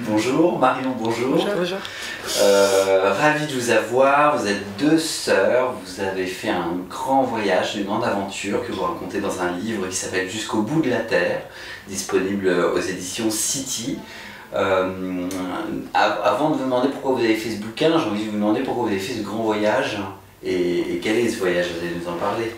Bonjour, Marion, bonjour. Bonjour. Bonjour. Ravi de vous avoir. Vous êtes deux sœurs. Vous avez fait un grand voyage, une grande aventure que vous racontez dans un livre qui s'appelle Jusqu'au bout de la Terre, disponible aux éditions City. Avant de vous demander pourquoi vous avez fait ce bouquin, j'ai envie de vous demander pourquoi vous avez fait ce grand voyage et quel est ce voyage, vous allez nous en parler.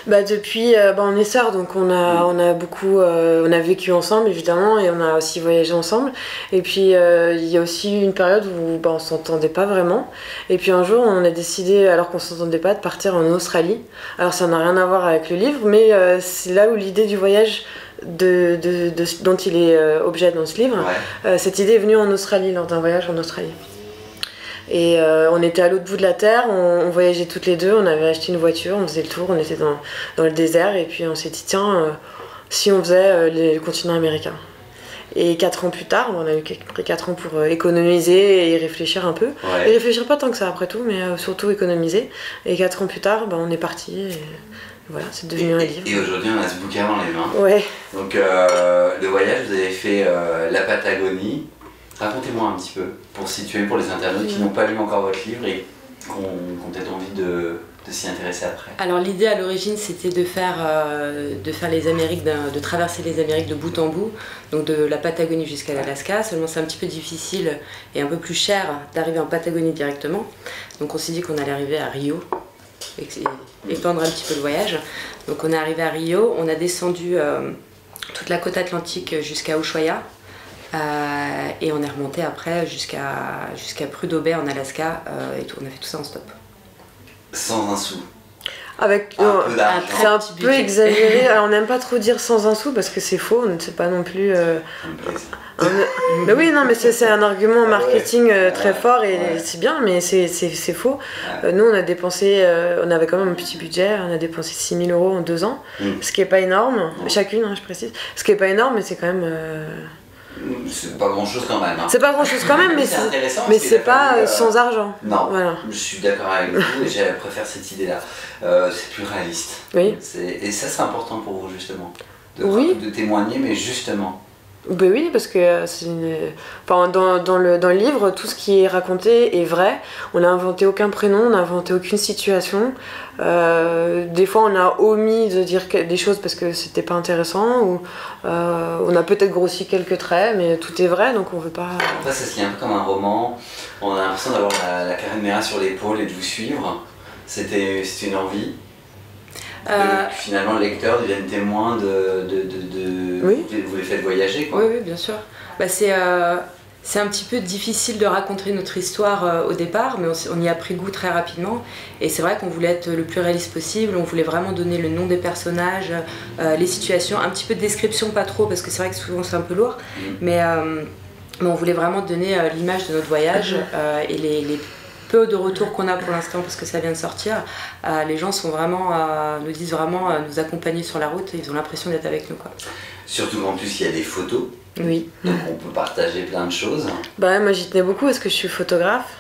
Depuis, on est sœurs, donc on a vécu ensemble évidemment, et on a aussi voyagé ensemble. Et puis il y a aussi une période où on s'entendait pas vraiment. Et puis un jour on a décidé, alors qu'on s'entendait pas, de partir en Australie. Alors ça n'a rien à voir avec le livre, mais c'est là où l'idée du voyage dont il est objet dans ce livre, cette idée est venue en Australie, lors d'un voyage en Australie. Et on était à l'autre bout de la terre, on voyageait toutes les deux, on avait acheté une voiture, on faisait le tour, on était dans le désert, et puis on s'est dit tiens, si on faisait le continent américain. Et 4 ans plus tard, on a eu pris 4 ans pour économiser et réfléchir un peu. Et réfléchir pas tant que ça après tout, mais surtout économiser. Et 4 ans plus tard, on est parti. Et voilà, c'est devenu un livre. Et aujourd'hui, on a ce bouquin dans les mains. Ouais. Donc le voyage, vous avez fait la Patagonie. Racontez-moi un petit peu, pour situer pour les internautes qui n'ont pas lu encore votre livre et qui ont peut-être envie de s'y intéresser après. Alors l'idée à l'origine, c'était de faire les Amériques, de traverser les Amériques de bout en bout, donc de la Patagonie jusqu'à l'Alaska. Seulement c'est un petit peu difficile et un peu plus cher d'arriver en Patagonie directement. Donc on s'est dit qu'on allait arriver à Rio, étendre un petit peu le voyage. Donc on est arrivé à Rio, on a descendu toute la côte atlantique jusqu'à Ushuaia. Et on est remonté après jusqu'à Prudhoe Bay en Alaska, et on a fait tout ça en stop. Sans un sou. Avec c'est un peu exagéré, alors on n'aime pas trop dire sans un sou parce que c'est faux, on ne sait pas non plus. Mais oui, non, mais c'est un argument marketing très fort et c'est bien, mais c'est faux. Nous, on a dépensé, on avait quand même un petit budget, on a dépensé 6 000 € en 2 ans, ce qui est pas énorme, chacune, je précise, ce qui est pas énorme, mais c'est quand même. C'est pas grand chose quand même. Hein. C'est pas grand chose quand même, mais c'est pas sans argent. Non, voilà. Je suis d'accord avec vous et je préfère cette idée-là. C'est plus réaliste. Oui. Et ça, c'est important pour vous justement. De témoigner, mais justement. Ben oui, parce que dans le livre, tout ce qui est raconté est vrai. On n'a inventé aucun prénom, on n'a inventé aucune situation. Des fois, on a omis de dire des choses parce que c'était pas intéressant, ou on a peut-être grossi quelques traits, mais tout est vrai, donc on veut pas. Ça se lit un peu comme un roman. On a l'impression d'avoir la caméra sur l'épaule et de vous suivre. C'était une envie. Que finalement le lecteur devienne témoin vous les faites voyager quoi. Oui, bien sûr. C'est un petit peu difficile de raconter notre histoire au départ, mais on y a pris goût très rapidement. Et c'est vrai qu'on voulait être le plus réaliste possible, on voulait vraiment donner le nom des personnages, les situations, un petit peu de description, pas trop, parce que c'est vrai que souvent c'est un peu lourd, mais on voulait vraiment donner l'image de notre voyage et les peu de retours qu'on a pour l'instant parce que ça vient de sortir, les gens sont vraiment, nous disent vraiment nous accompagner sur la route, ils ont l'impression d'être avec nous quoi. Surtout qu'en plus il y a des photos, oui. Donc on peut partager plein de choses. Moi j'y tenais beaucoup parce que je suis photographe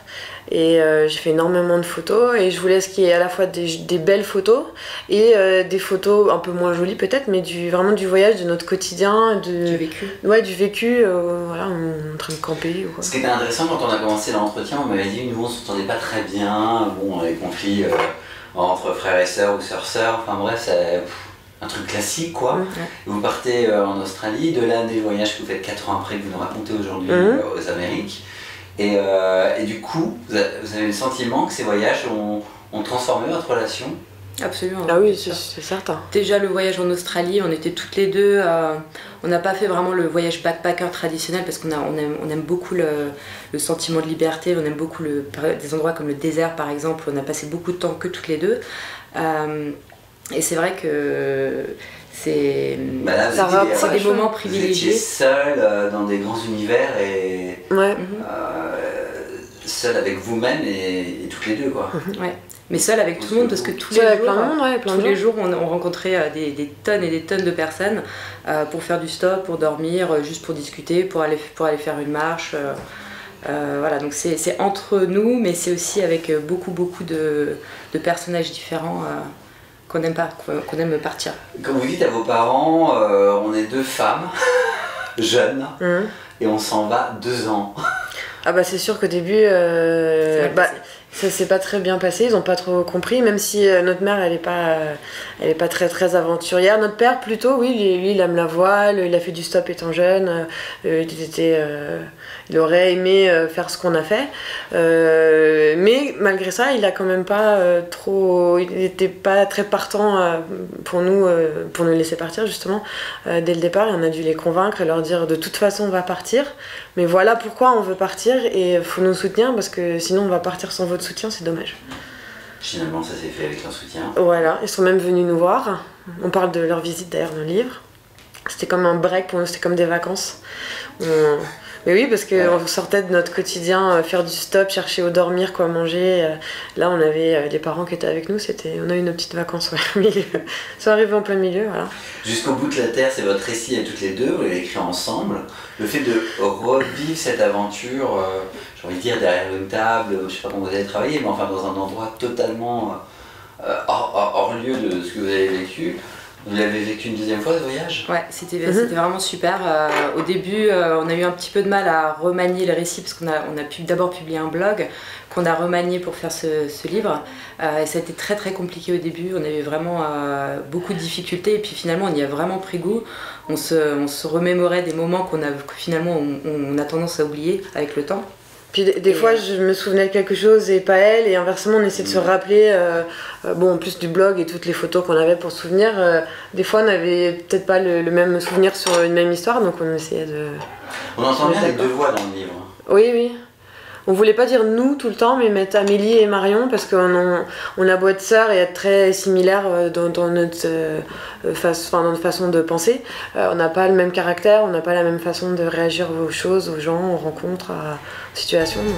et j'ai fait énormément de photos et je voulais ce qui est à la fois des belles photos et des photos un peu moins jolies peut-être, mais vraiment du voyage, de notre quotidien, du vécu. Ouais, du vécu, voilà, en train de camper ou quoi. Ce qui était intéressant quand on a commencé l'entretien, on m'avait dit nous on s'entendait pas très bien, on avait conflit entre frères et sœurs ou sœurs-sœurs, enfin bref, c'est un truc classique quoi. Vous partez en Australie, de là des voyages que vous faites 4 ans après que vous nous racontez aujourd'hui aux Amériques. Et du coup, vous avez le sentiment que ces voyages ont transformé votre relation? Absolument. Ah oui, c'est certain. Déjà le voyage en Australie, on était toutes les deux, on n'a pas fait vraiment le voyage backpacker traditionnel parce qu'on aime beaucoup le sentiment de liberté, on aime beaucoup des endroits comme le désert par exemple, on a passé beaucoup de temps que toutes les deux. Et c'est vrai que c'est des moments privilégiés. Vous étiez seul dans des grands univers et seul avec vous-même et toutes les deux quoi. Ouais. Mais seul avec tout le monde parce que tous les jours on rencontrait des tonnes et des tonnes de personnes pour faire du stop, pour dormir, juste pour discuter, pour aller faire une marche. Voilà, donc c'est entre nous, mais c'est aussi avec beaucoup de personnages différents qu'on aime partir. Comme vous dites à vos parents, on est deux femmes jeunes et on s'en va 2 ans. Ah bah c'est sûr qu'au début, ça s'est pas très bien passé, ils ont pas trop compris, même si notre mère elle est pas très très aventurière. Notre père plutôt, oui, lui il aime la voile, il a fait du stop étant jeune, il aurait aimé faire ce qu'on a fait, mais malgré ça il a quand même pas il était pas très partant pour nous laisser partir justement dès le départ. Et on a dû les convaincre et leur dire de toute façon on va partir, mais voilà pourquoi on veut partir et il faut nous soutenir parce que sinon on va partir sans votre soutien, c'est dommage. Finalement ça s'est fait avec leur soutien. Voilà, ils sont même venus nous voir, on parle de leur visite d'ailleurs dans le livre. C'était comme un break pour nous, c'était comme des vacances. Mais oui, parce qu'on sortait de notre quotidien, faire du stop, chercher où dormir, quoi manger. Là, on avait les parents qui étaient avec nous, on a eu nos petites vacances au milieu. Ils sont arrivés en plein milieu, voilà. Jusqu'au bout de la Terre, c'est votre récit à toutes les deux, vous l'avez écrit ensemble. Le fait de revivre cette aventure, j'ai envie de dire derrière une table, je sais pas comment vous avez travaillé, mais enfin dans un endroit totalement hors lieu de ce que vous avez vécu. Vous l'avez vécu une deuxième fois, ce voyage ? Ouais, c'était vraiment super. Au début, on a eu un petit peu de mal à remanier le récit parce qu'on a d'abord publié un blog qu'on a remanié pour faire ce livre. Et ça a été très très compliqué au début. On avait vraiment beaucoup de difficultés et puis finalement on y a vraiment pris goût. On se remémorait des moments que finalement on a tendance à oublier avec le temps. Puis des fois je me souvenais de quelque chose et pas elle, et inversement on essaie de se rappeler, en plus du blog et toutes les photos qu'on avait pour se souvenir, des fois on n'avait peut-être pas le même souvenir sur une même histoire, donc on essayait de... On entend bien les deux voix dans le livre. Oui. On voulait pas dire nous tout le temps, mais mettre Amélie et Marion, parce qu'on a beau être sœurs et être très similaires dans notre façon de penser. On n'a pas le même caractère, on n'a pas la même façon de réagir aux choses, aux gens, aux rencontres, aux situations. Donc,